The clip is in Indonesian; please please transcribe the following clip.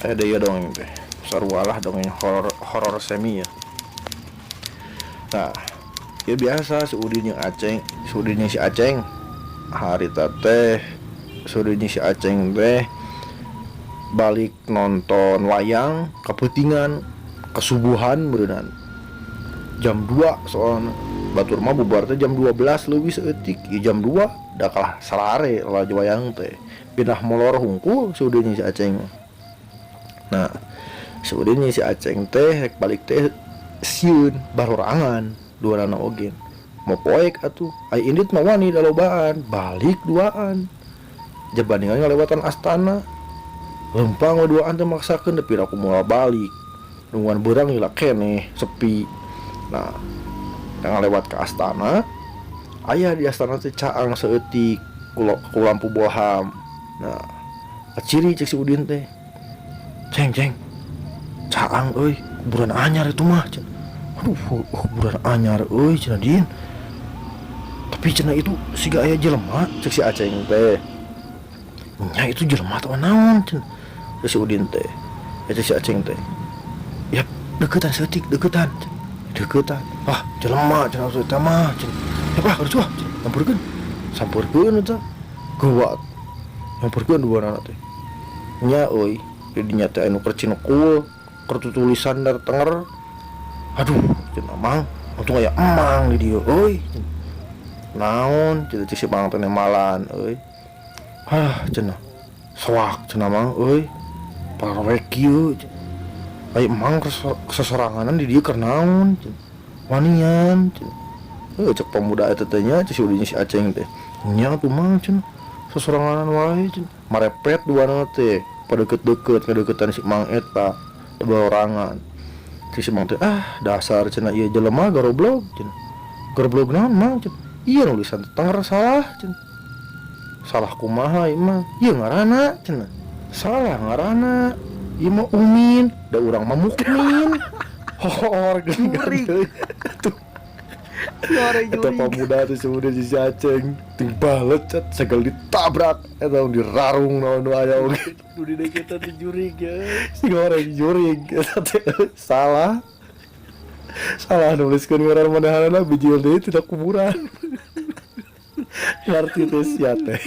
Ada ya dong teh sarwalah dongeng horor semi ya. Nah ya biasa seudin yang Aceng, seudinnya si Aceng hari teh seudinnya si Aceng teh balik nonton wayang keputingan kesubuhan berenang jam 2 soalnya batur mah bubar teh jam 12 lebih seetik ya jam 2 dah kalah salare lah wayang teh pindah molor hungkul seudinnya si Aceng. Nah seudinnya si Aceng teh rek balik teh sieun barorangan dua anak ogen mau poek atuh ai indit mah wani dalobaan balik duaan jabandingan ngalewatan astana lempang duaan teh maksakeun tapi aku mau balik nungguan beurang heula keneh sepi. Nah yang lewat ke astana aya di astana teh caang seeutik ku lampu boham. Nah ciri cek si Udin teh ceng caang euy kuburan anyar itu mah cen. Aduh kuburan anyar euy cenah Din. Tapi cenah itu siga aya jelema cek si Aceng teh. Nya itu jelema teh naon cen. Cek si Udin teh. Ya cek si Aceng teh. Ya deketan seutik deketan. Deketan. Ah jelema cenah teh mah cen. Ya bah harus wah sampurkeun. Sampurkeun eta. Kuat. Sampurkeun dua anak teh. Nya euy di nya teh anu kercinekul kertu tulisan dar tenger. Aduh cenah mang untung aya emang di dieu euy. Naon cenah si mang teh malan euy. Cenah soak cenah mang euy. Parwek kieu. Ai emang kesesoranganan di dieu keur naon cenah. Wanian cenah. Cek pemuda eta teh nya si udinya si Aceng teh. Nya tuh mang cenah. Sesoranganan wae cenah. Marepet duana teh pada deket-deket ngadeketan si mang eta baorangan. Si mang teh dasar cenah ieu jelema goblok cenah. Goblok naon mang cenah. Iya nulisan tenger salah cenah. Salah kumaha ieu mah? Ieu ngaranna cenah. Salah ngaranna. Ieu mah Umin, da urang mah Mukmin. Hor geuning. Tuh. Eta pemuda teh semudah si Aceng tiba lecet segel ditabrak eta dirarung naon aya oge. Nu di kita teh jurig ya. Si goreng jurig eta teh salah nuliskeun ngaran manahanana biji deui tidak kuburan. Ngarti teh sia teh.